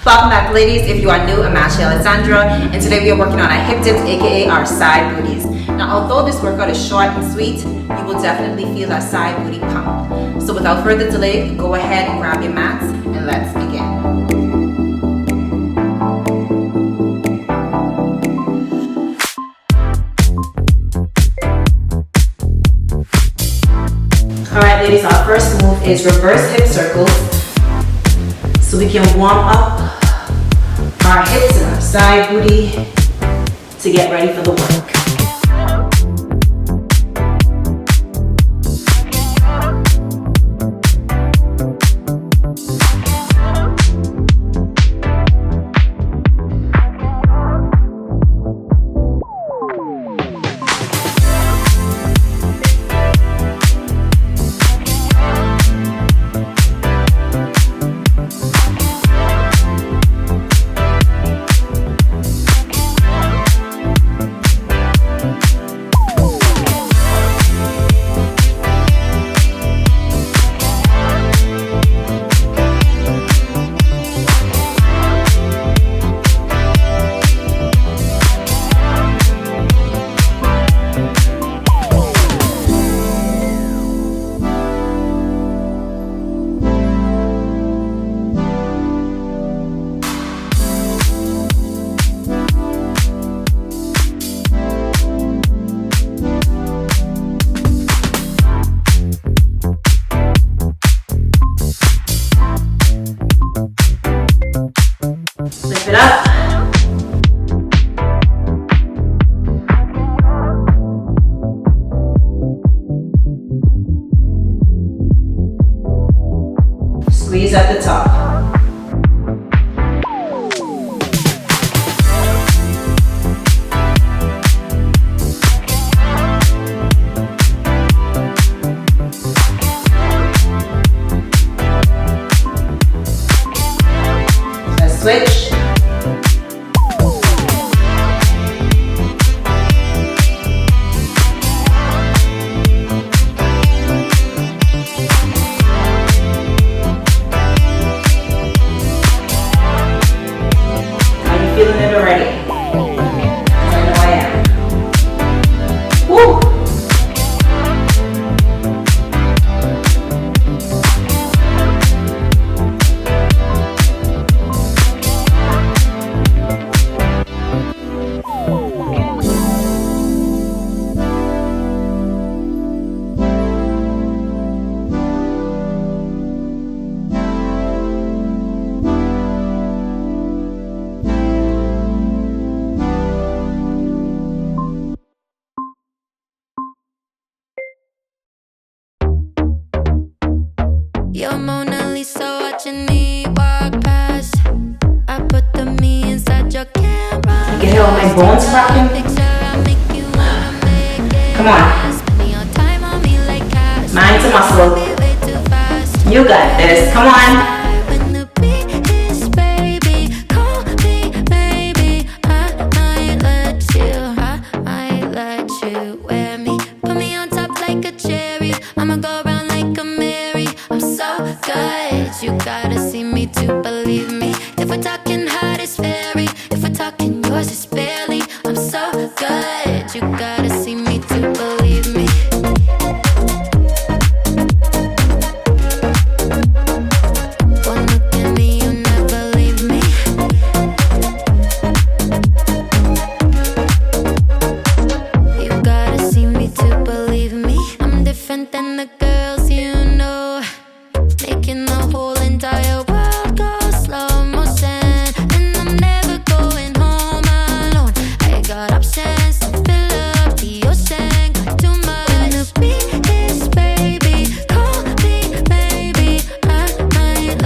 Welcome back, ladies. If you are new, I'm Ashley Alexandra, and today we are working on our hip dips, aka our side booties. Now, although this workout is short and sweet, you will definitely feel our side booty pump. So without further delay, go ahead and grab your mats and let's begin. Alright, ladies, our first move is reverse hip circles. So we can warm up our hips and our side booty to get ready for the work. Lift it up. Squeeze at the top. Let's switch. Feeling it already? I know I am. Woo! Your Mona Lisa watching me walk past. I put the me inside your camera. You can hear all my bones cracking. Come on. Mind to muscle. You got this. Come on. You gotta see me to believe me. If we're talking hot, it's fairy. If we're talking yours, it's barely. I'm so good. You gotta see me to believe me. One look at me, you never leave me. You gotta see me to believe me. I'm different than the girls you know, making the whole entire world go slow motion. And I'm never going home alone. I got options to fill up the ocean. Got too much. When the beat is baby, call me baby. I might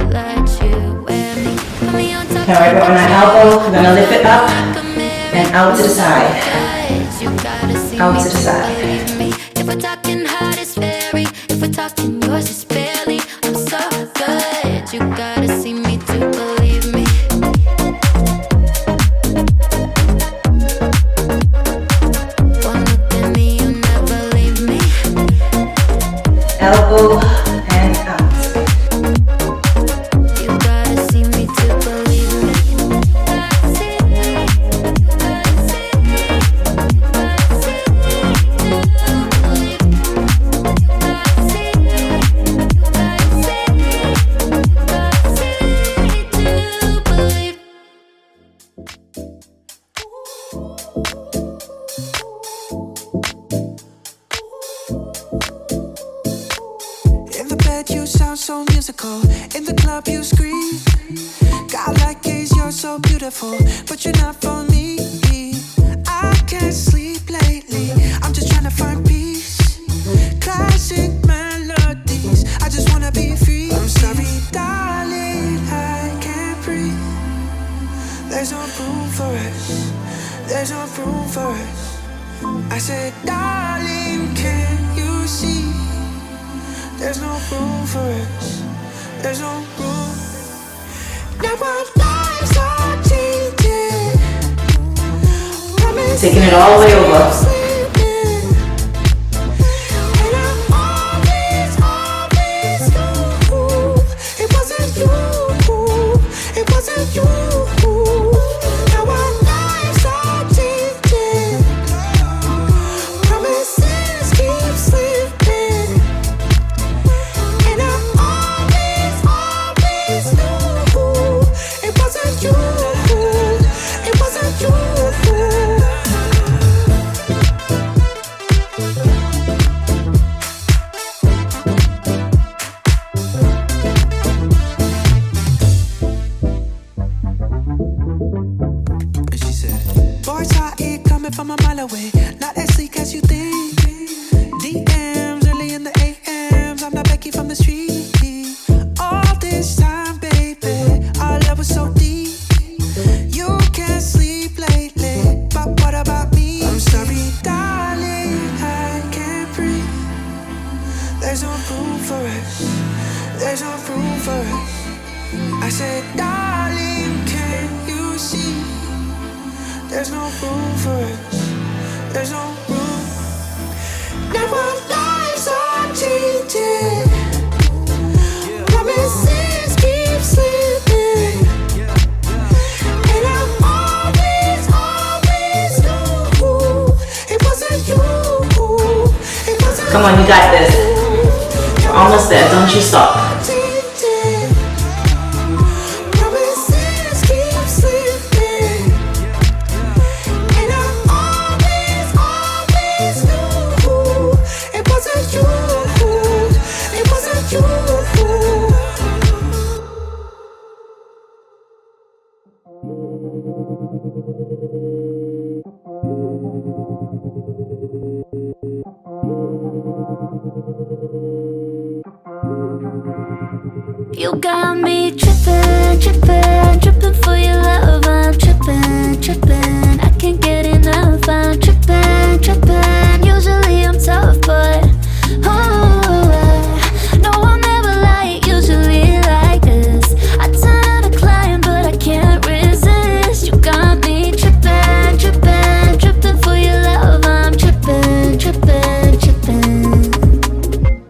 let you wear me. Put me on top. Alright, we're on our elbow. We're gonna lift it up and out to the side. Out to the side. If we're talking hot, it's fairy. If we're talking yours, it's barely. I'm so good. You gotta see me to believe me. One look at me, you never leave me. Elbow and out. You gotta you scream. God like gaze, you're so beautiful, but you're not for me. I can't sleep lately, I'm just trying to find peace. Classic melodies, I just wanna be free. I'm sorry, darling, I can't breathe. There's no room for us, there's no room for us. I said, darling, can you see? There's no room for us, there's no room. Now our lives are changing. Taking it all the way over. And I always knew it wasn't you, it wasn't you. Now our lives are changing. Promises keep slipping. And I always knew it wasn't you, it wasn't you. And she said, boy, saw it coming from a mile away. Not as sleek as you think. DMs early in the AMs. I'm not Becky from the street. All this time, baby, our love was so deep. You can't sleep lately, but what about me? I'm sorry, darling, I can't breathe. There's no room for us, there's no room for us. I said, darling, can you see? There's no room for us, there's no room. Now our lives are changing. Promises keep slipping. And I always knew it wasn't you, it wasn't you. Come on, you got this. We're almost there. Don't you stop. Promises keep slipping. And I always knew it wasn't you, it wasn't you. You got me trippin', trippin', trippin' for your love. I'm trippin', trippin', I can't get enough. I'm trippin', trippin', usually I'm tough, but no, I'll never lie, usually like this. I tend to climb, but I can't resist. You got me trippin', trippin', trippin' for your love. I'm trippin', trippin', trippin'.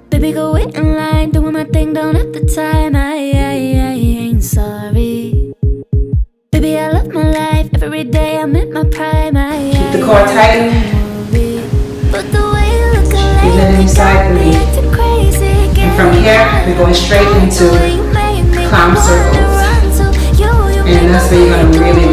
Baby, go wait in line, doing my thing, don't have the time. I ain't sorry. Baby, I love my life, every day I'm in my prime. Keep the core tight. But the way you look Feel it inside got me me. acting crazy. And from here, we're going straight into clown circles. And that's where you're gonna really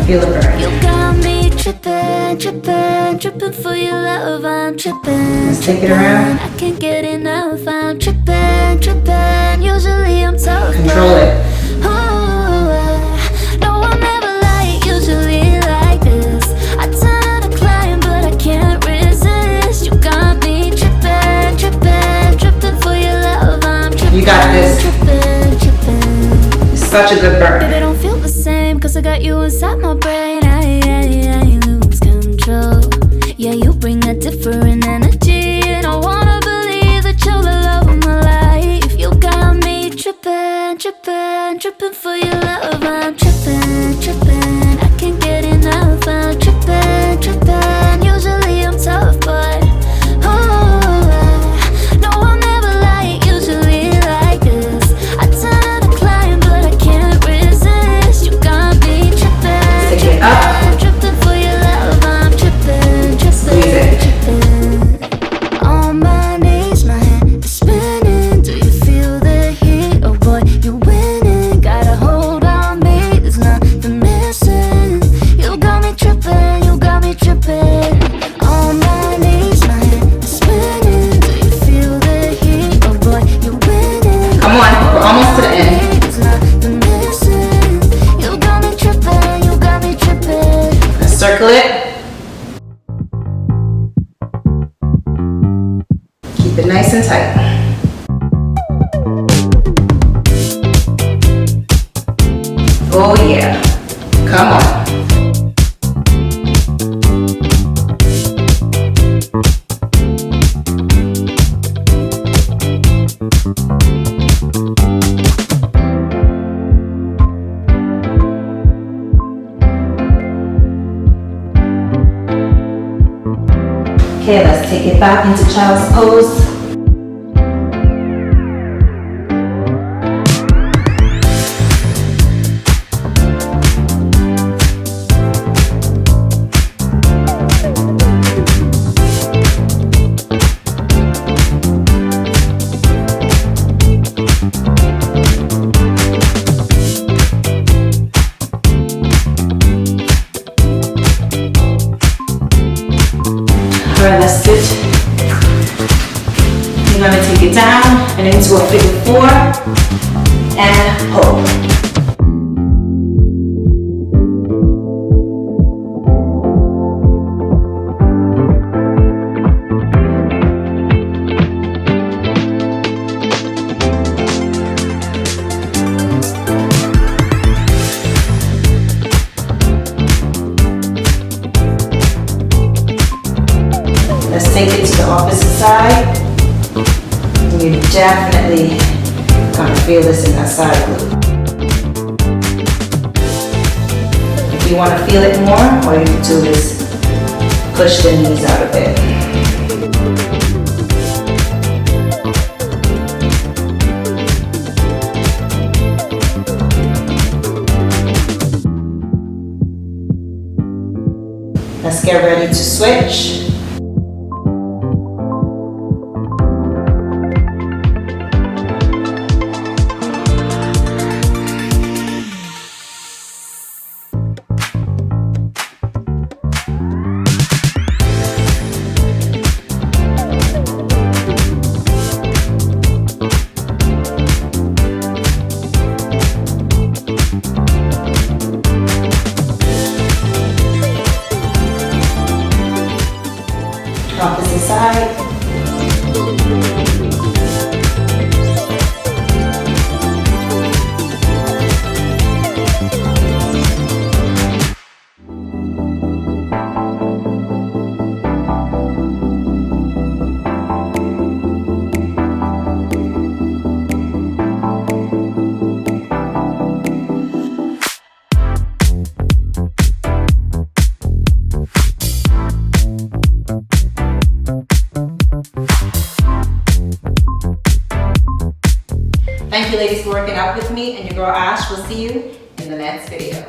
feel the burn. You got me trippin', trippin', trippin' for your love. I'm trippin'. Let's take it around. I can't get enough. I'm trippin', trippin', usually I'm tough. Control it. No, I'll never lie, usually like this. I tend to climb, but I can't resist. You got me trippin', trippin', trippin' for your love. I'm trippin'. You got this. Trippin', trippin'. Such a good burn. Baby, don't feel the same, cause I got you inside my brain. I lose control. Yeah, you bring a different energy, and I wanna believe that you're the love of my life. You got me trippin', trippin', trippin' for your love. I'm trippin', trippin', I can't get enough. I'm trippin', trippin', usually I'm tough, but no, I'll never lie, usually like this. I tend to climb, but I can't resist. You got me trippin', Take it up. trippin' for your love. I'm trippin', Squeeze it. trippin'. On my knees, my hand is spinning. Do you feel the heat? Oh boy, you're winning. Got a hold on me. There's not almost to the end. It's nothing missing. You got me tripping, you got me tripping. Let's circle it. Keep it nice and tight. Oh yeah, come on. Okay, let's take it back into child's pose. Alright, let's switch. You're gonna take it down and into a figure four and hold. Let's take it to the opposite side. You're definitely gonna feel this in that side glute. If you want to feel it more, all you can do is push the knees out a bit. Let's get ready to switch. Opposite side. Thank you ladies for working out with me, and your girl Ash will see you in the next video.